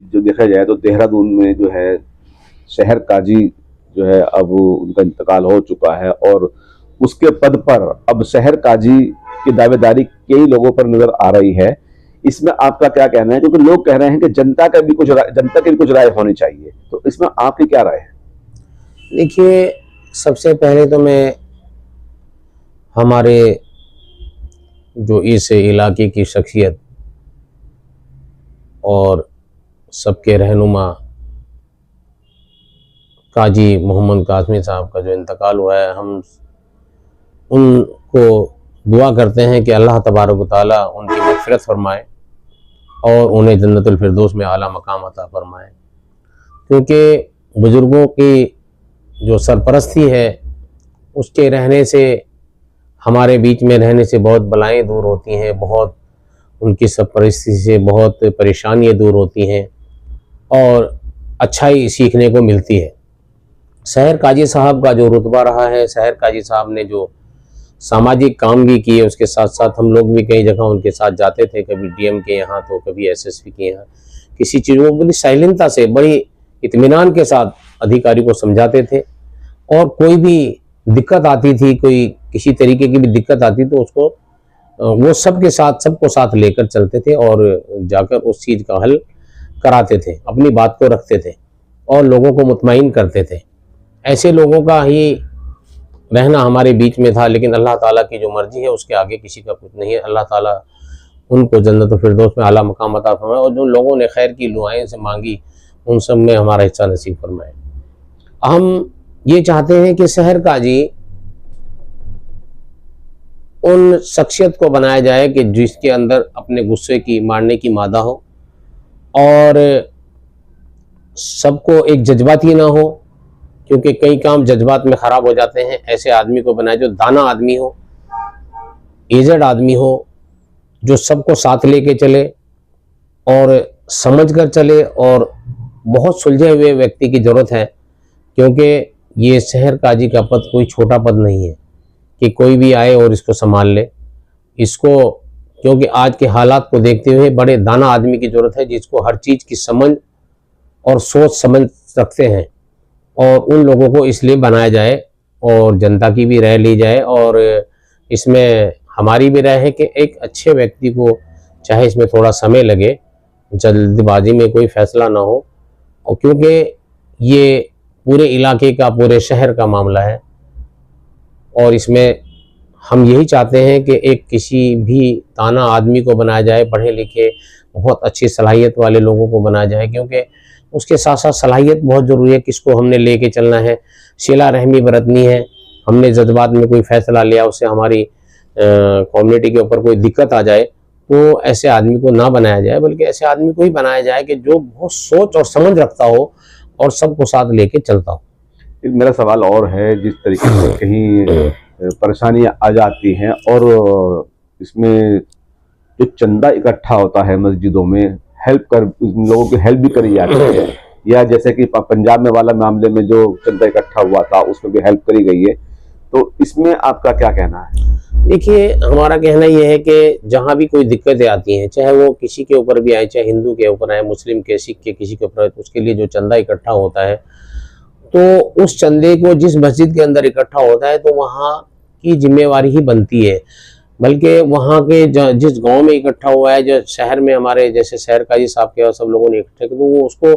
जो देखा जाए तो देहरादून में जो है शहर काजी जो है अब उनका इंतकाल हो चुका है और उसके पद पर अब शहर काजी की दावेदारी कई लोगों पर नजर आ रही है। इसमें आपका क्या कहना है, क्योंकि लोग कह रहे हैं कि जनता की भी कुछ राय होनी चाहिए, तो इसमें आपकी क्या राय है? देखिए, सबसे पहले तो मैं हमारे जो इस इलाके की शख्सियत और सबके रहनुमा काजी मोहम्मद कासमी साहब का जो इंतकाल हुआ है, हम उनको दुआ करते हैं कि अल्लाह तबारक व तआला उनकी मग़फ़िरत फरमाए और उन्हें जन्नतुल फिरदौस में आला मकाम अता फरमाए। क्योंकि बुज़ुर्गों की जो सरपरस्ती है, उसके रहने से, हमारे बीच में रहने से बहुत बलाएँ दूर होती हैं, बहुत उनकी सरपरस्ती से बहुत परेशानियाँ दूर होती हैं और अच्छाई सीखने को मिलती है। शहर काजी साहब का जो रुतबा रहा है, शहर काजी साहब ने जो सामाजिक काम भी किए, उसके साथ साथ हम लोग भी कई जगह उनके साथ जाते थे, कभी डीएम के यहाँ तो कभी एसएसपी के यहाँ। किसी चीज़ को बड़ी साइलेंटता से, बड़ी इत्मीनान के साथ अधिकारी को समझाते थे और कोई भी दिक्कत आती थी, कोई किसी तरीके की भी दिक्कत आती तो उसको वो सबको साथ लेकर चलते थे और जाकर उस चीज़ का हल कराते थे, अपनी बात को रखते थे और लोगों को मुतमईन करते थे। ऐसे लोगों का ही रहना हमारे बीच में था, लेकिन अल्लाह ताला की जो मर्जी है उसके आगे किसी का कुछ नहीं है। अल्लाह ताला उनको जन्नतुल फिरदौस में आला मकाम अता फरमाए और जो लोगों ने खैर की दुआएं से मांगी, उन सब में हमारा हिस्सा नसीब फरमाए। हम ये चाहते हैं कि शहर काजी उन शख्सियत को बनाया जाए कि जिसके अंदर अपने गुस्से की मारने की मादा हो और सबको एक जज्बाती ना हो, क्योंकि कई काम जज्बात में ख़राब हो जाते हैं। ऐसे आदमी को बनाए जो दाना आदमी हो, एजेड आदमी हो, जो सबको साथ लेके चले और समझ कर चले। और बहुत सुलझे हुए व्यक्ति की ज़रूरत है, क्योंकि ये शहर काजी का पद कोई छोटा पद नहीं है कि कोई भी आए और इसको संभाल ले इसको, क्योंकि आज के हालात को देखते हुए बड़े दाना आदमी की ज़रूरत है, जिसको हर चीज़ की समझ और सोच समझ रखते हैं। और उन लोगों को इसलिए बनाया जाए और जनता की भी राय ली जाए और इसमें हमारी भी राय है कि एक अच्छे व्यक्ति को, चाहे इसमें थोड़ा समय लगे, जल्दबाजी में कोई फैसला ना हो, और क्योंकि ये पूरे इलाके का, पूरे शहर का मामला है और इसमें हम यही चाहते हैं कि एक किसी भी दाना आदमी को बनाया जाए, पढ़े लिखे बहुत अच्छी सलाहियत वाले लोगों को बनाया जाए, क्योंकि उसके साथ साथ सलाहियत बहुत ज़रूरी है। किसको हमने लेके चलना है, सिला रहमी बरतनी है। हमने जज्बात में कोई फैसला लिया, उससे हमारी कम्युनिटी के ऊपर कोई दिक्कत आ जाए, तो ऐसे आदमी को ना बनाया जाए, बल्कि ऐसे आदमी को ही बनाया जाए कि जो बहुत सोच और समझ रखता हो और सबको साथ लेके चलता हो। एक मेरा सवाल और है, जिस तरीके से कहीं परेशानियां आ जाती हैं और इसमें जो चंदा इकट्ठा होता है मस्जिदों में, लोगों की हेल्प भी करी जाती है, या जैसे कि पंजाब में वाला मामले में जो चंदा इकट्ठा हुआ था उसमें भी हेल्प करी गई है, तो इसमें आपका क्या कहना है? देखिए, हमारा कहना यह है कि जहाँ भी कोई दिक्कतें आती हैं, चाहे वो किसी के ऊपर भी आए, चाहे हिंदू के ऊपर आए, मुस्लिम के, सिख के, किसी के ऊपर आए, तो उसके लिए जो चंदा इकट्ठा होता है, तो उस चंदे को जिस मस्जिद के अंदर इकट्ठा होता है तो वहाँ की जिम्मेवारी ही बनती है। बल्कि वहाँ के जिस गांव में इकट्ठा हुआ है, जो शहर में हमारे जैसे शहर काजी साहब के और सब लोगों ने इकट्ठा किया, तो वो उसको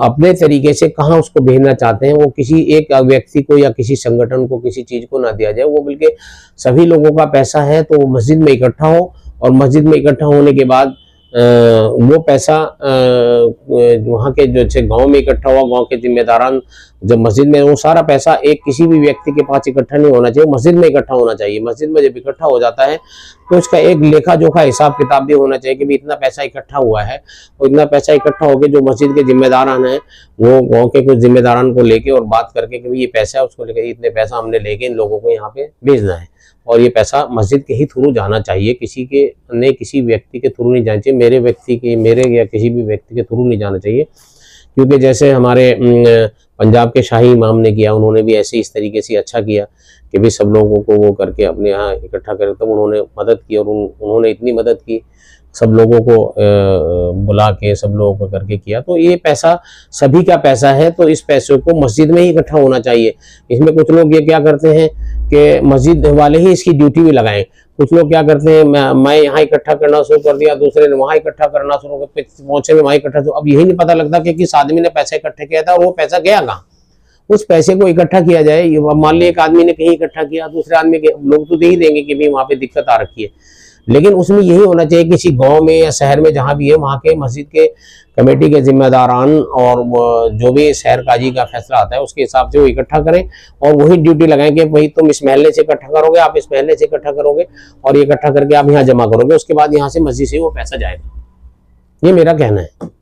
अपने तरीके से कहाँ उसको भेजना चाहते हैं, वो किसी एक व्यक्ति को या किसी संगठन को, किसी चीज़ को ना दिया जाए, वो बल्कि सभी लोगों का पैसा है तो वो मस्जिद में इकट्ठा हो और मस्जिद में इकट्ठा होने के बाद वो पैसा वहाँ के जो गांव में इकट्ठा हुआ, गांव के जिम्मेदारान जब मस्जिद में, वो सारा पैसा एक किसी भी व्यक्ति के पास इकट्ठा नहीं होना चाहिए, मस्जिद में इकट्ठा होना चाहिए। मस्जिद में जब इकट्ठा हो जाता है तो उसका एक लेखा जोखा हिसाब किताब भी होना चाहिए कि भी इतना पैसा इकट्ठा हुआ है, और इतना पैसा इकट्ठा होकर जो मस्जिद के जिम्मेदारान हैं वो गाँव के कुछ जिम्मेदारान को लेके और बात करके कि ये पैसा है, उसको लेकर इतने पैसा हमने लेके इन लोगों को यहाँ पे भेजना है और ये पैसा मस्जिद के ही थ्रू जाना चाहिए, किसी के ने किसी व्यक्ति के थ्रू नहीं जाना चाहिए, मेरे या किसी भी व्यक्ति के थ्रू नहीं जाना चाहिए। क्योंकि जैसे हमारे पंजाब के शाही इमाम ने किया, उन्होंने भी ऐसे इस तरीके से अच्छा किया कि भी सब लोगों को वो करके अपने यहाँ इकट्ठा करे, तब उन्होंने मदद की और उन्होंने इतनी मदद की सब लोगों को बुला के सब लोगों को करके किया। तो ये पैसा सभी का पैसा है, तो इस पैसे को मस्जिद में ही इकट्ठा होना चाहिए। इसमें कुछ लोग ये क्या करते हैं कि मस्जिद वाले ही इसकी ड्यूटी भी लगाएं। कुछ लोग क्या करते हैं, मैं यहाँ इकट्ठा करना शुरू कर दिया, दूसरे ने वहाँ इकट्ठा करना शुरू कर, पहुंचे में वहाँ इकट्ठा। तो अब यही नहीं पता लगता कि किस आदमी ने पैसा इकट्ठा किया था और वो पैसा गया कहाँ। उस पैसे को इकट्ठा किया जाए। मान ली एक आदमी ने कहीं इकट्ठा किया, दूसरे आदमी के लोग तो दे ही देंगे कि भाई वहाँ पे दिक्कत आ रखी है, लेकिन उसमें यही होना चाहिए किसी गांव में या शहर में जहां भी है, वहां के मस्जिद के कमेटी के जिम्मेदारान और जो भी शहर काजी का फैसला आता है उसके हिसाब से वो इकट्ठा करें और वही ड्यूटी लगाएं कि भाई तुम इस महल्ले से इकट्ठा करोगे, आप इस महल्ले से इकट्ठा करोगे और ये इकट्ठा करके आप यहाँ जमा करोगे, उसके बाद यहाँ से मस्जिद से वो पैसा जाएगा। ये मेरा कहना है।